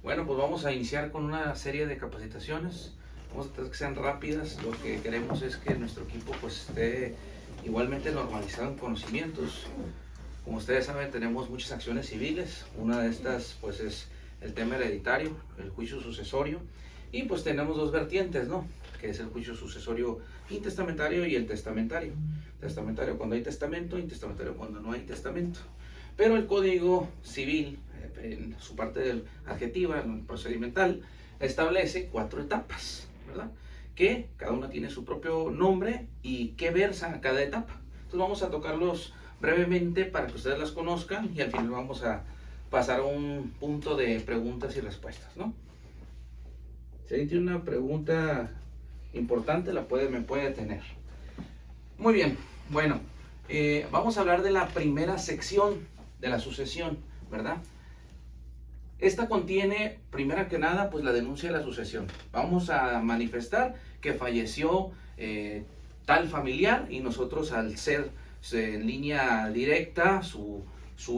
Bueno, pues vamos a iniciar con una serie de capacitaciones. Vamos a tratar que sean rápidas. Lo que queremos es que nuestro equipo pues esté igualmente normalizado en conocimientos. Como ustedes saben, tenemos muchas acciones civiles. Una de estas pues es el tema hereditario, el juicio sucesorio. Y pues tenemos dos vertientes, ¿no? Que es el juicio sucesorio intestamentario y el testamentario. Testamentario cuando hay testamento, intestamentario cuando no hay testamento. Pero el Código Civil, en su parte adjetiva, procedimental, establece 4 etapas, ¿verdad? Que cada una tiene su propio nombre y qué versa cada etapa. Entonces vamos a tocarlos brevemente para que ustedes las conozcan y al final vamos a pasar a un punto de preguntas y respuestas, ¿no? Si alguien tiene una pregunta importante, me puede tener. Muy bien, bueno, vamos a hablar de la primera sección de la sucesión, ¿verdad? Esta contiene, primero que nada, pues la denuncia de la sucesión. Vamos a manifestar que falleció tal familiar y nosotros al ser en línea directa su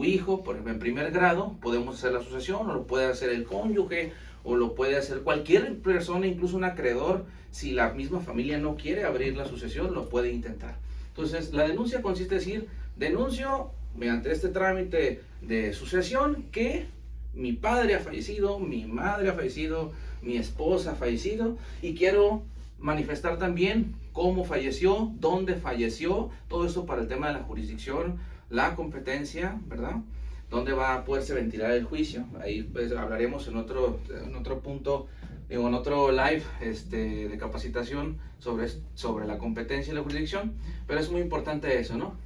hijo, por ejemplo, en primer grado, podemos hacer la sucesión, o lo puede hacer el cónyuge, o lo puede hacer cualquier persona, incluso un acreedor. Si la misma familia no quiere abrir la sucesión, lo puede intentar. Entonces, la denuncia consiste en decir, denuncio mediante este trámite de sucesión que mi padre ha fallecido, mi madre ha fallecido, mi esposa ha fallecido, y quiero manifestar también cómo falleció, dónde falleció, todo esto para el tema de la jurisdicción, la competencia, ¿verdad? Dónde va a poderse ventilar el juicio. Ahí pues hablaremos en otro punto, en otro live de capacitación sobre la competencia y la jurisdicción, pero es muy importante eso, ¿no?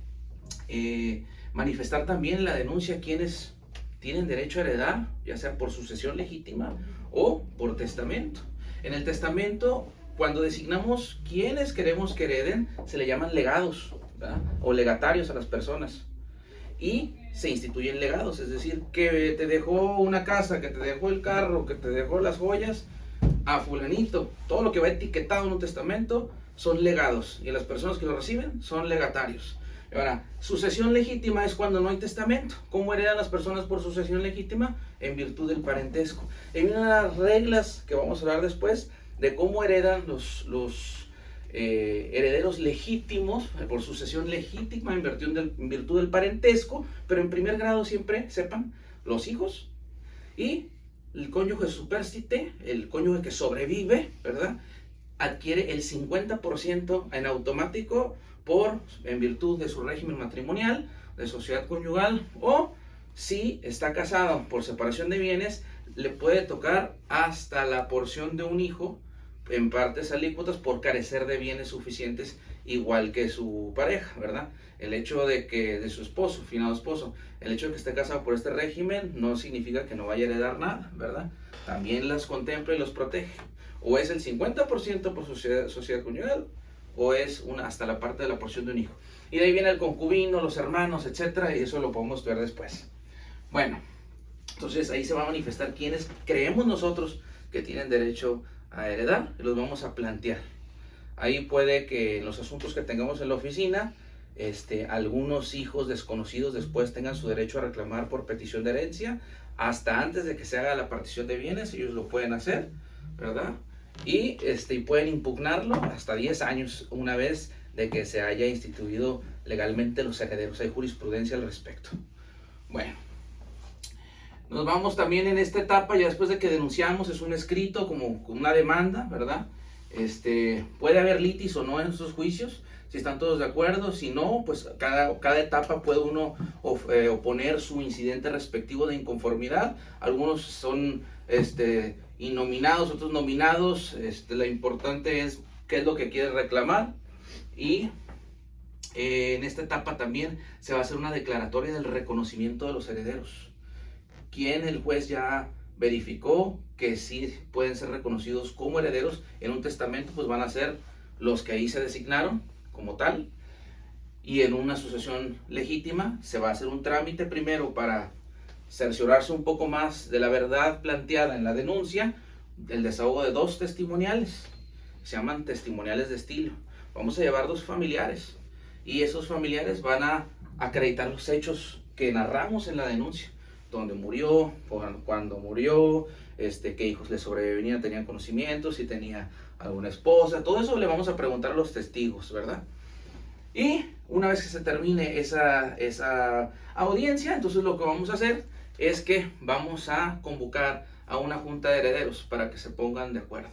Manifestar también la denuncia a quienes tienen derecho a heredar, ya sea por sucesión legítima o por testamento. En el testamento, cuando designamos quienes queremos que hereden, se le llaman legados, ¿verdad? O legatarios a las personas. Y se instituyen legados, es decir, que te dejó una casa, que te dejó el carro, que te dejó las joyas a fulanito. Todo lo que va etiquetado en un testamento son legados y las personas que lo reciben son legatarios. Ahora, sucesión legítima es cuando no hay testamento. ¿Cómo heredan las personas por sucesión legítima? En virtud del parentesco. Hay unas reglas que vamos a hablar después de cómo heredan los herederos legítimos por sucesión legítima en virtud del parentesco, pero en primer grado siempre, sepan, los hijos y el cónyuge supérstite, el cónyuge que sobrevive, ¿verdad? Adquiere el 50% en automático en virtud de su régimen matrimonial, de sociedad conyugal, o si está casado por separación de bienes, le puede tocar hasta la porción de un hijo en partes alícuotas por carecer de bienes suficientes, igual que su pareja, ¿verdad? El hecho de su esposo, finado esposo, el hecho de que esté casado por este régimen no significa que no vaya a heredar nada, ¿verdad? También las contempla y los protege. O es el 50% por sociedad conyugal, o es hasta la parte de la porción de un hijo. Y de ahí viene el concubino, los hermanos, etcétera, y eso lo podemos ver después. Bueno, entonces ahí se va a manifestar quienes creemos nosotros que tienen derecho a heredar, y los vamos a plantear. Ahí puede que en los asuntos que tengamos en la oficina, algunos hijos desconocidos después tengan su derecho a reclamar por petición de herencia, hasta antes de que se haga la partición de bienes, ellos lo pueden hacer, ¿verdad? Y pueden impugnarlo hasta 10 años una vez de que se haya instituido legalmente los herederos. Hay jurisprudencia al respecto. Bueno, nos vamos también en esta etapa, ya después de que denunciamos, es un escrito como una demanda, ¿verdad? Puede haber litis o no en esos juicios, si están todos de acuerdo. Si no, pues cada etapa puede uno oponer su incidente respectivo de inconformidad. Algunos son innominados, otros nominados. Lo importante es qué es lo que quiere reclamar. Y en esta etapa también se va a hacer una declaratoria del reconocimiento de los herederos. Quien el juez ya verificó que sí pueden ser reconocidos como herederos en un testamento, pues van a ser los que ahí se designaron como tal. Y en una sucesión legítima se va a hacer un trámite primero para cerciorarse un poco más de la verdad planteada en la denuncia, el desahogo de 2 testimoniales, se llaman testimoniales de estilo. Vamos a llevar 2 familiares y esos familiares van a acreditar los hechos que narramos en la denuncia. dónde murió, cuándo murió, qué hijos le sobrevivían, tenían conocimientos, si tenía alguna esposa, todo eso le vamos a preguntar a los testigos, ¿verdad? Y una vez que se termine esa audiencia, entonces lo que vamos a hacer es que vamos a convocar a una junta de herederos para que se pongan de acuerdo.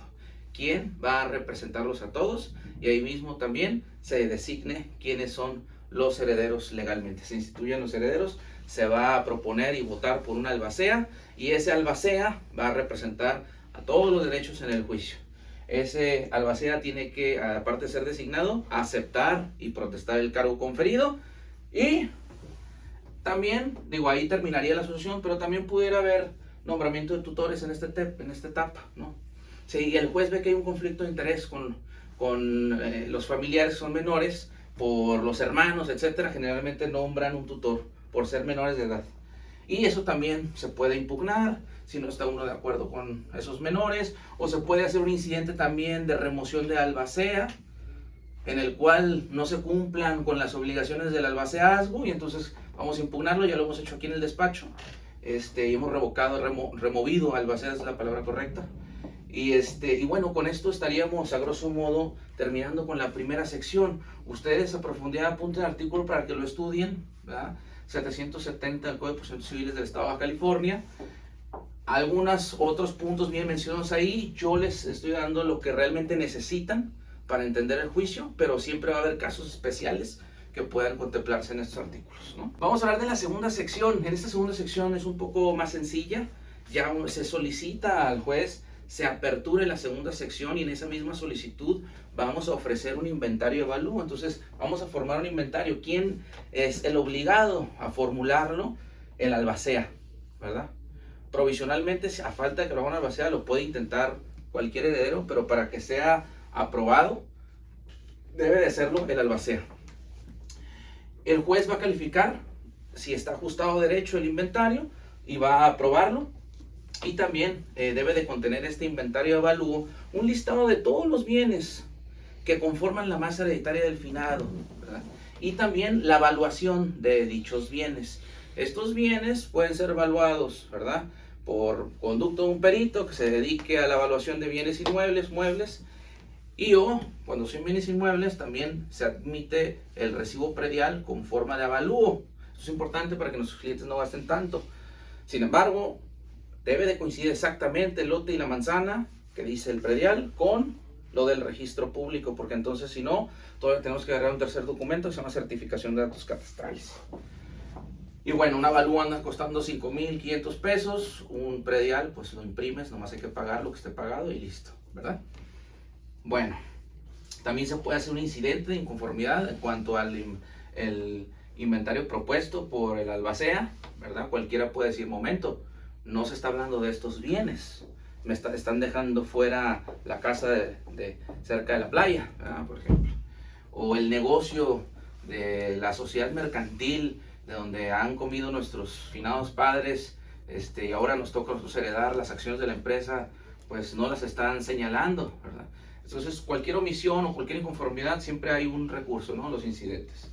¿Quién va a representarlos a todos? Y ahí mismo también se designe quiénes son los herederos legalmente. Se instituyen los herederos, se va a proponer y votar por una albacea, y ese albacea va a representar a todos los derechos en el juicio. Ese albacea tiene que, aparte de ser designado, aceptar y protestar el cargo conferido. Y también, digo, ahí terminaría la asociación, pero también pudiera haber nombramiento de tutores en esta etapa, ¿no? Si el juez ve que hay un conflicto de interés con los familiares que son menores, por los hermanos, etcétera, generalmente nombran un tutor por ser menores de edad. Y eso también se puede impugnar si no está uno de acuerdo con esos menores, o se puede hacer un incidente también de remoción de albacea, en el cual no se cumplan con las obligaciones del albaceazgo, y entonces vamos a impugnarlo. Ya lo hemos hecho aquí en el despacho, y hemos removido, albacea es la palabra correcta. Y bueno, con esto estaríamos a grosso modo terminando con la primera sección. Ustedes a profundidad apunten el artículo para que lo estudien, ¿verdad? 770 del Código de Procedimientos Civiles del Estado de Baja California. Algunos otros puntos bien mencionados ahí. Yo les estoy dando lo que realmente necesitan para entender el juicio, pero siempre va a haber casos especiales que puedan contemplarse en estos artículos, ¿no? Vamos a hablar de la segunda sección. En esta segunda sección es un poco más sencilla. Ya se solicita al juez se aperture la segunda sección, y en esa misma solicitud vamos a ofrecer un inventario de avalúo. Entonces vamos a formar un inventario. ¿Quién es el obligado a formularlo? El albacea, ¿verdad? Provisionalmente, a falta de que lo haga un albacea, lo puede intentar cualquier heredero, pero para que sea aprobado debe de hacerlo el albacea. El juez va a calificar si está ajustado a derecho el inventario y va a aprobarlo. Y también debe de contener este inventario de avalúo un listado de todos los bienes que conforman la masa hereditaria del finado, ¿verdad? Y también la evaluación de dichos bienes. Estos bienes pueden ser evaluados, ¿verdad?, por conducto de un perito que se dedique a la evaluación de bienes inmuebles, muebles, y o cuando son bienes inmuebles también se admite el recibo predial con forma de avalúo. Esto es importante para que nuestros clientes no gasten tanto. Sin embargo, debe de coincidir exactamente el lote y la manzana que dice el predial con lo del registro público, porque entonces si no, todavía tenemos que agarrar un tercer documento que se llama certificación de datos catastrales. Y bueno, una avalúo anda costando 5,500 pesos, un predial pues lo imprimes, nomás hay que pagar lo que esté pagado y listo, ¿verdad? Bueno, también se puede hacer un incidente de inconformidad en cuanto al el inventario propuesto por el albacea, ¿verdad? Cualquiera puede decir, momento, no se está hablando de estos bienes, están dejando fuera la casa de cerca de la playa, ¿verdad?, por ejemplo, o el negocio de la sociedad mercantil de donde han comido nuestros finados padres, y ahora nos toca a nosotros heredar las acciones de la empresa, pues no las están señalando, ¿verdad? Entonces cualquier omisión o cualquier inconformidad siempre hay un recurso, ¿no?, los incidentes.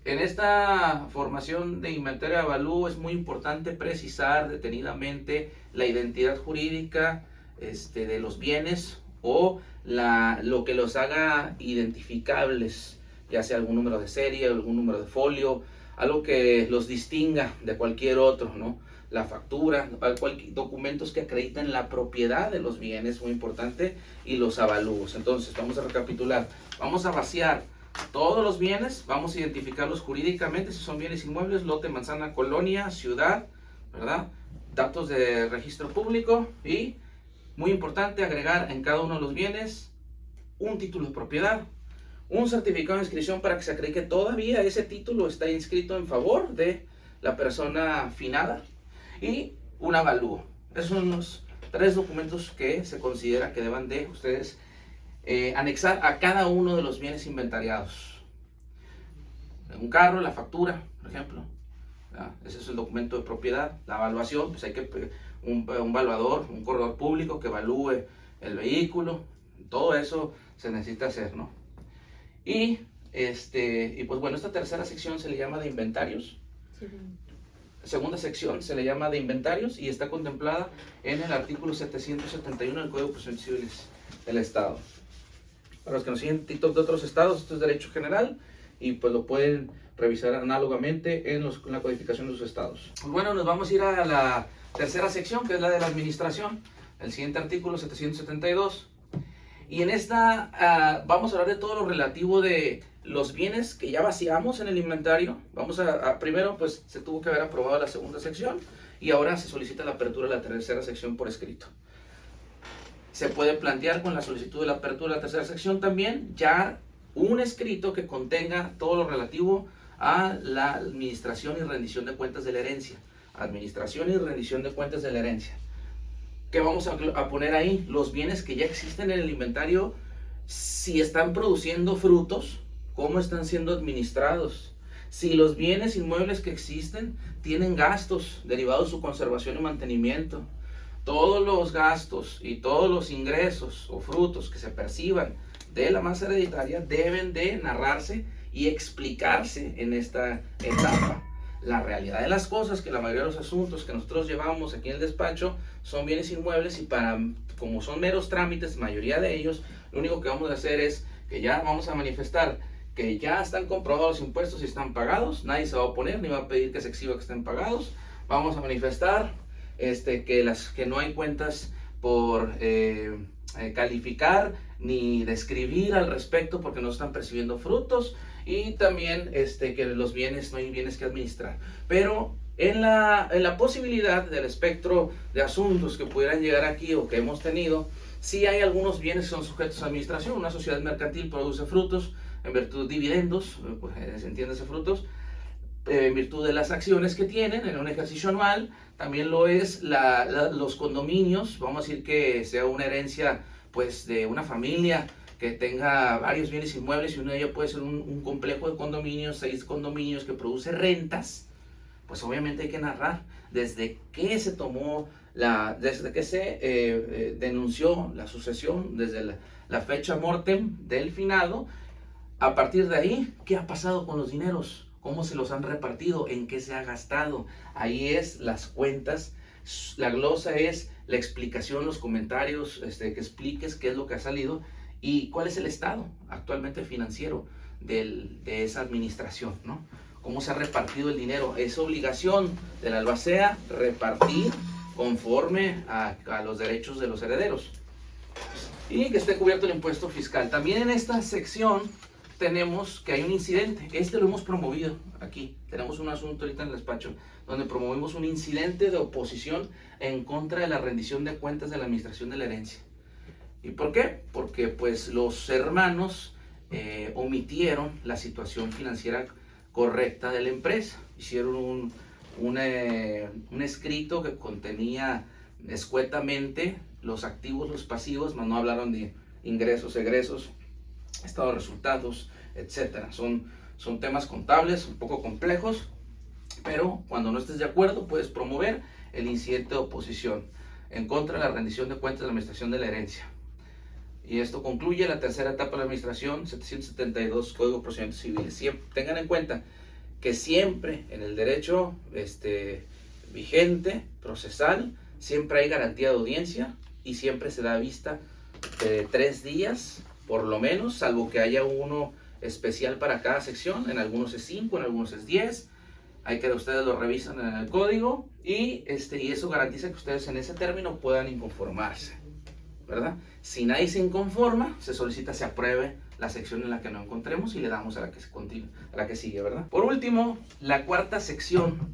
En esta formación de inventario de avalúo es muy importante precisar detenidamente la identidad jurídica de los bienes o lo que los haga identificables, ya sea algún número de serie, algún número de folio, algo que los distinga de cualquier otro, ¿no? La factura, documentos que acrediten la propiedad de los bienes, muy importante, y los avalúos. Entonces vamos a recapitular, vamos a vaciar todos los bienes, vamos a identificarlos jurídicamente, si son bienes inmuebles, lote, manzana, colonia, ciudad, ¿verdad? Datos de registro público, y muy importante agregar en cada uno de los bienes un título de propiedad, un certificado de inscripción para que se acredite que todavía ese título está inscrito en favor de la persona finada, y un avalúo. Esos son los 3 documentos que se considera que deban de ustedes anexar a cada uno de los bienes inventariados. Un carro, la factura, por ejemplo, ¿verdad? Ese es el documento de propiedad. La evaluación, pues hay que un evaluador, un corredor público que evalúe el vehículo. Todo eso se necesita hacer, ¿no? Y pues bueno, esta tercera sección se le llama de inventarios. segunda sección se le llama de inventarios y está contemplada en el artículo 771 del Código de Procedimientos Civiles del Estado. Para los que nos siguen TikTok de otros estados, esto es derecho general y pues lo pueden revisar análogamente en la codificación de sus estados. Pues bueno, nos vamos a ir a la tercera sección, que es la de la administración, el siguiente artículo 772. Y en esta vamos a hablar de todo lo relativo de los bienes que ya vaciamos en el inventario. Primero pues se tuvo que haber aprobado la segunda sección y ahora se solicita la apertura de la tercera sección por escrito. Se puede plantear con la solicitud de la apertura de la tercera sección también ya un escrito que contenga todo lo relativo a la administración y rendición de cuentas de la herencia. Administración y rendición de cuentas de la herencia. ¿Qué vamos a poner ahí? Los bienes que ya existen en el inventario, si están produciendo frutos, cómo están siendo administrados. Si los bienes inmuebles que existen tienen gastos derivados de su conservación y mantenimiento. Todos los gastos y todos los ingresos o frutos que se perciban de la masa hereditaria deben de narrarse y explicarse en esta etapa. La realidad de las cosas, que la mayoría de los asuntos que nosotros llevamos aquí en el despacho son bienes inmuebles y como son meros trámites, mayoría de ellos, lo único que vamos a hacer es que ya vamos a manifestar que ya están comprobados los impuestos y están pagados, nadie se va a oponer ni va a pedir que se exhiba que estén pagados. Vamos a manifestar que no hay cuentas por calificar ni describir al respecto porque no están percibiendo frutos, y también que los bienes, no hay bienes que administrar. Pero en la posibilidad del espectro de asuntos que pudieran llegar aquí o que hemos tenido, sí hay algunos bienes que son sujetos a administración. Una sociedad mercantil produce frutos en virtud de dividendos, pues, entiéndase frutos, en virtud de las acciones que tienen en un ejercicio anual. También lo es los condominios. Vamos a decir que sea una herencia pues de una familia que tenga varios bienes inmuebles y uno de ellos puede ser un complejo de condominios, 6 condominios que produce rentas. Pues obviamente hay que narrar desde que se tomó desde que se denunció la sucesión, desde la fecha mortem del finado. A partir de ahí, ¿qué ha pasado con los dineros? ¿Cómo se los han repartido? ¿En qué se ha gastado? Ahí es las cuentas. La glosa es la explicación, los comentarios, que expliques qué es lo que ha salido y cuál es el estado actualmente financiero de esa administración, ¿no? Cómo se ha repartido el dinero. Es obligación del albacea repartir conforme a los derechos de los herederos y que esté cubierto el impuesto fiscal. También en esta sección tenemos que hay un incidente. Lo hemos promovido aquí. Tenemos un asunto ahorita en el despacho donde promovimos un incidente de oposición en contra de la rendición de cuentas de la administración de la herencia. ¿Y por qué? Porque pues los hermanos omitieron la situación financiera correcta de la empresa. Hicieron un escrito que contenía escuetamente los activos, los pasivos, mas no hablaron de ingresos, egresos, estado de resultados, etcétera. Son temas contables un poco complejos, pero cuando no estés de acuerdo puedes promover el incidente de oposición en contra de la rendición de cuentas de la administración de la herencia. Y esto concluye la tercera etapa de la administración, 772 Código de Procedimientos Civiles. Tengan en cuenta que siempre en el derecho vigente, procesal, siempre hay garantía de audiencia y siempre se da vista de 3 días, por lo menos, salvo que haya uno especial para cada sección. En algunos es 5, en algunos es 10. Hay que ustedes lo revisan en el código y eso garantiza que ustedes en ese término puedan inconformarse, ¿verdad? Si nadie se inconforma, se solicita se apruebe la sección en la que no encontremos y le damos a la que se continúe, a la que sigue, ¿verdad? Por último, la cuarta sección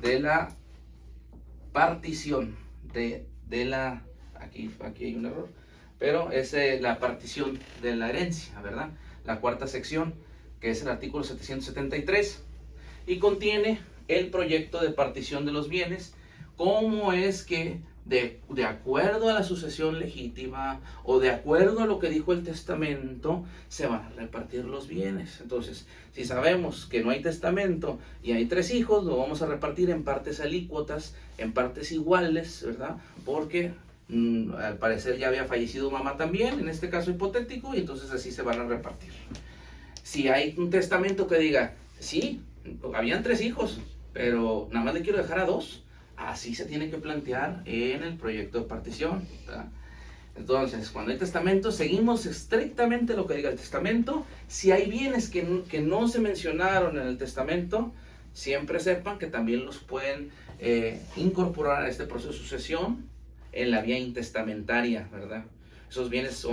de la partición aquí hay un error, pero es la partición de la herencia, ¿verdad? La cuarta sección, que es el artículo 773, y contiene el proyecto de partición de los bienes, cómo es que de acuerdo a la sucesión legítima o de acuerdo a lo que dijo el testamento se van a repartir los bienes. Entonces, si sabemos que no hay testamento y hay 3 hijos, lo vamos a repartir en partes alícuotas, en partes iguales, ¿verdad? Porque al parecer ya había fallecido mamá también, en este caso hipotético, y entonces así se van a repartir. Si hay un testamento que diga, sí, habían 3 hijos, pero nada más le quiero dejar a 2. Así se tiene que plantear en el proyecto de partición, ¿verdad? Entonces, cuando hay testamento, seguimos estrictamente lo que diga el testamento. Si hay bienes que no se mencionaron en el testamento, siempre sepan que también los pueden incorporar a este proceso de sucesión en la vía intestamentaria, ¿verdad? Esos bienes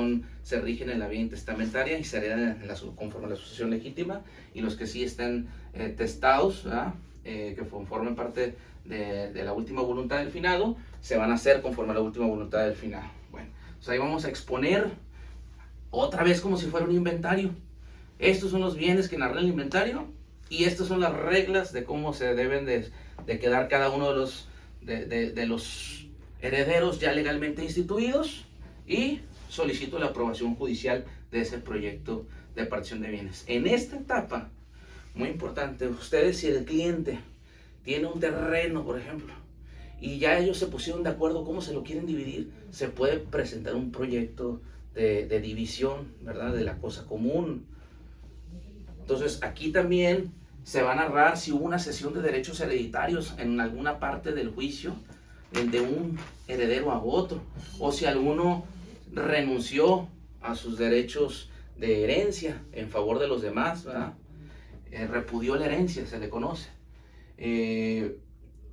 se rigen en la vía intestamentaria y se heredan conforme a la sucesión legítima, y los que sí estén testados, ¿verdad? Que formen parte de la última voluntad del finado, se van a hacer conforme a la última voluntad del finado. Bueno, pues ahí vamos a exponer otra vez como si fuera un inventario. Estos son los bienes que narra el inventario y estas son las reglas de cómo se deben de quedar cada uno de los herederos ya legalmente instituidos, y solicito la aprobación judicial de ese proyecto de partición de bienes. En esta etapa, muy importante, ustedes, si el cliente tiene un terreno, por ejemplo, y ya ellos se pusieron de acuerdo cómo se lo quieren dividir, se puede presentar un proyecto de división, ¿verdad? De la cosa común. Entonces, aquí también se va a narrar si hubo una cesión de derechos hereditarios en alguna parte del juicio, de un heredero a otro, o si alguno renunció a sus derechos de herencia en favor de los demás, ¿verdad? Repudió la herencia, se le conoce.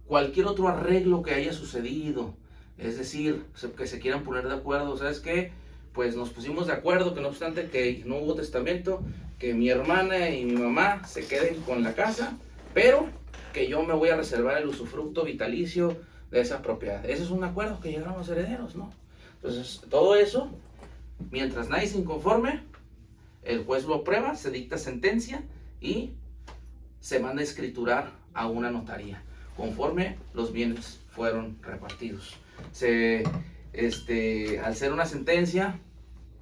Cualquier otro arreglo que haya sucedido, es decir, que se quieran poner de acuerdo, ¿sabes qué? Pues nos pusimos de acuerdo que no obstante que no hubo testamento, que mi hermana y mi mamá se queden con la casa, pero que yo me voy a reservar el usufructo vitalicio de esa propiedad. Ese es un acuerdo que llegaron los herederos, ¿no? Entonces, todo eso, mientras nadie se inconforme, el juez lo aprueba, se dicta sentencia y se manda a escriturar a una notaría, conforme los bienes fueron repartidos. Al ser una sentencia,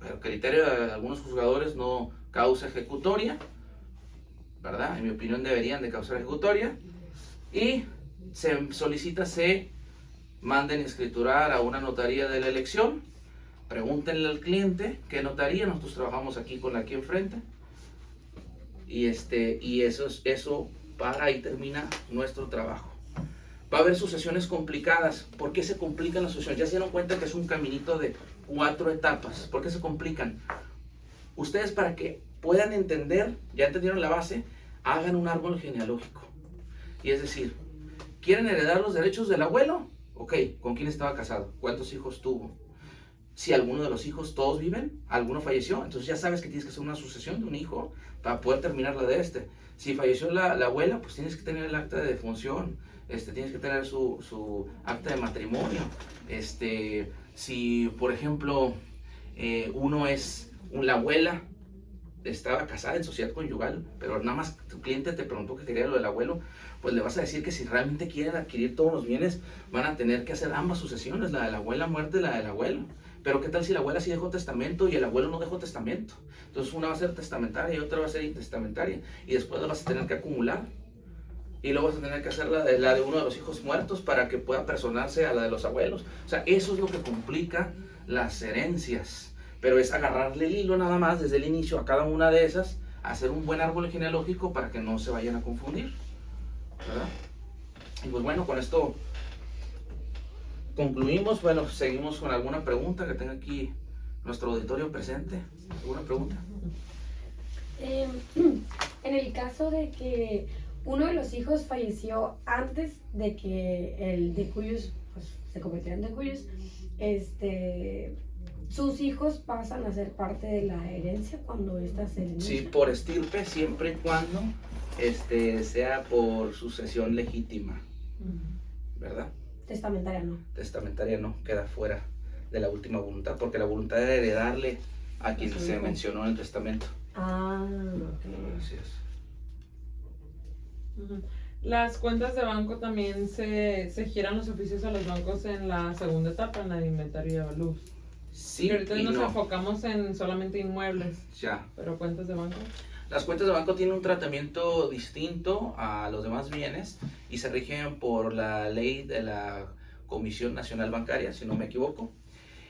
pero criterio de algunos juzgadores, no causa ejecutoria, ¿verdad? En mi opinión deberían de causar ejecutoria, y se solicita se manden a escriturar a una notaría de la elección. Pregúntenle al cliente qué notaría, nosotros trabajamos aquí con la aquí enfrente, y eso para ahí termina nuestro trabajo. Va a haber sucesiones complicadas. ¿Por qué se complican las sucesiones? Ya se dieron cuenta que es un caminito de 4 etapas. ¿Por qué se complican? Ustedes, para que puedan entender, ya entendieron la base, hagan un árbol genealógico. Y es decir, ¿quieren heredar los derechos del abuelo? Ok, ¿con quién estaba casado? ¿Cuántos hijos tuvo? Si alguno de los hijos todos viven, alguno falleció, entonces ya sabes que tienes que hacer una sucesión de un hijo para poder terminar la de este. Si falleció la abuela, pues tienes que tener el acta de defunción, tienes que tener su acta de matrimonio. Si, por ejemplo, la abuela estaba casada en sociedad conyugal, pero nada más tu cliente te preguntó que quería lo del abuelo, pues le vas a decir que si realmente quieren adquirir todos los bienes, van a tener que hacer ambas sucesiones, la de la abuela muerta y la del abuelo. Pero ¿qué tal si la abuela sí dejó testamento y el abuelo no dejó testamento? Entonces una va a ser testamentaria y otra va a ser intestamentaria, y después la vas a tener que acumular. Y luego vas a tener que hacer la de uno de los hijos muertos para que pueda personarse a la de los abuelos. O sea, eso es lo que complica las herencias. Pero es agarrarle el hilo nada más desde el inicio a cada una de esas, hacer un buen árbol genealógico para que no se vayan a confundir, ¿verdad? Y pues bueno, con esto concluimos. Bueno, seguimos con alguna pregunta que tenga aquí nuestro auditorio presente. ¿Alguna pregunta? En el caso de que uno de los hijos falleció antes de que el decuyus pues, se convirtiera en decuyus, sus hijos pasan a ser parte de la herencia cuando ésta se denuncia. Sí, por estirpe, siempre y cuando sea por sucesión legítima, ¿verdad? Testamentaria no. Testamentaria no, queda fuera de la última voluntad, porque la voluntad era heredarle a quien se mencionó en el testamento. Ah, ok. Así es. Las cuentas de banco también se giran los oficios a los bancos en la segunda etapa, en la de inventario y avalúos. Sí, y ahorita y nos no. enfocamos en solamente inmuebles. Ya. Pero cuentas de banco. Las cuentas de banco tienen un tratamiento distinto a los demás bienes y se rigen por la ley de la Comisión Nacional Bancaria, si no me equivoco.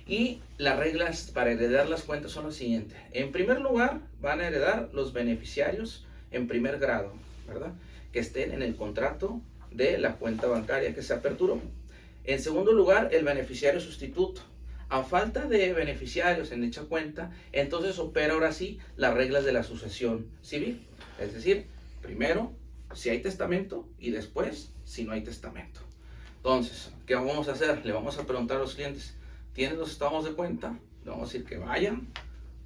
Y las reglas para heredar las cuentas son las siguientes. En primer lugar, van a heredar los beneficiarios en primer grado, ¿verdad? Que estén en el contrato de la cuenta bancaria que se aperturó. En segundo lugar, el beneficiario sustituto. A falta de beneficiarios en dicha cuenta, entonces opera ahora sí las reglas de la sucesión civil. Es decir, primero si hay testamento y después si no hay testamento. Entonces, ¿qué vamos a hacer? Le vamos a preguntar a los clientes, ¿tienen los estados de cuenta? Le vamos a decir que vayan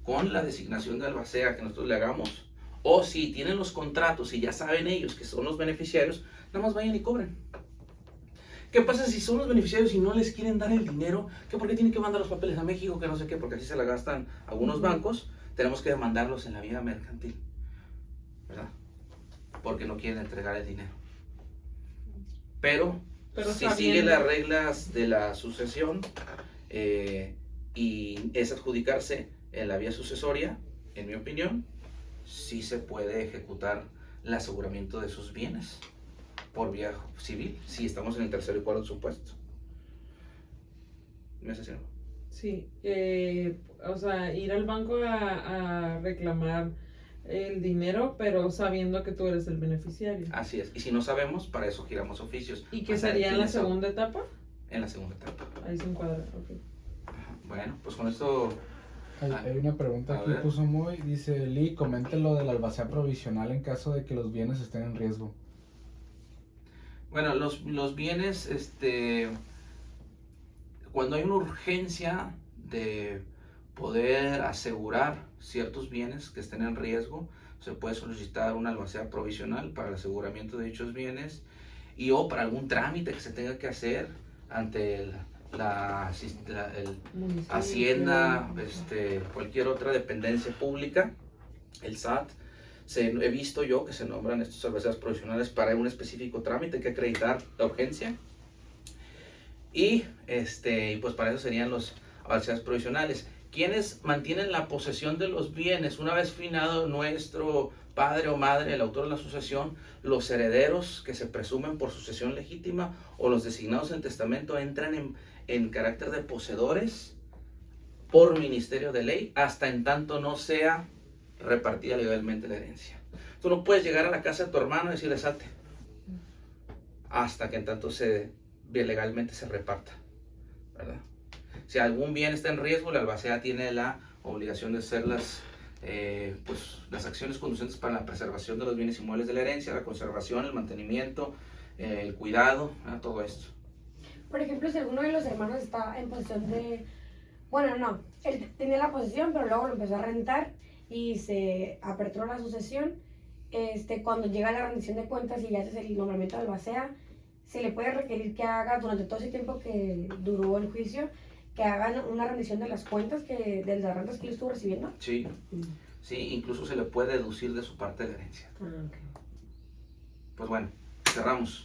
con la designación de albacea que nosotros le hagamos. O si tienen los contratos y ya saben ellos que son los beneficiarios, nada más vayan y cobren. ¿Qué pasa si son los beneficiarios y no les quieren dar el dinero? ¿Que por qué tienen que mandar los papeles a México? Que no sé qué, porque así se la gastan algunos bancos. Tenemos que demandarlos en la vía mercantil, ¿verdad? Porque no quieren entregar el dinero. Pero si sigue las reglas de la sucesión y es adjudicarse en la vía sucesoria, en mi opinión, sí se puede ejecutar el aseguramiento de sus bienes por vía civil, si estamos en el tercero y cuarto supuesto. ¿Me hace sentido? Sí, o sea, ir al banco a reclamar el dinero, pero sabiendo que tú eres el beneficiario. Así es, y si no sabemos, para eso giramos oficios. ¿Y qué sería en la segunda etapa? En la segunda etapa. Ahí se encuadra, ok. Bueno, pues con esto... Hay una pregunta aquí, puso Moy, dice Lee, comente lo de la albacea provisional en caso de que los bienes estén en riesgo. Bueno, los bienes, cuando hay una urgencia de poder asegurar ciertos bienes que estén en riesgo, se puede solicitar una albacea provisional para el aseguramiento de dichos bienes y o para algún trámite que se tenga que hacer ante la Hacienda, cualquier otra dependencia pública, el SAT. He visto yo que se nombran estos albaceas provisionales para un específico trámite que acreditar la urgencia y pues para eso serían los albaceas provisionales, quienes mantienen la posesión de los bienes una vez finado nuestro padre o madre, el autor de la sucesión. Los herederos que se presumen por sucesión legítima o los designados en testamento entran en carácter de poseedores por ministerio de ley hasta en tanto no sea repartida legalmente la herencia. Tú no puedes llegar a la casa de tu hermano y decirle salte hasta que en tanto legalmente se reparta, ¿verdad? Si algún bien está en riesgo, la albacea tiene la obligación de hacer las acciones conducentes para la preservación de los bienes inmuebles de la herencia, la conservación, el mantenimiento, el cuidado, todo esto. Por ejemplo, si alguno de los hermanos está en posesión de... Bueno, no, él tenía la posesión, pero luego lo empezó a rentar y se aperturó la sucesión. Cuando llega la rendición de cuentas y ya haces el nombramiento de albacea, se le puede requerir que haga, durante todo ese tiempo que duró el juicio, que hagan una rendición de las cuentas, de las rentas que él estuvo recibiendo. Sí, sí, incluso se le puede deducir de su parte de la herencia. Okay. Pues bueno, cerramos.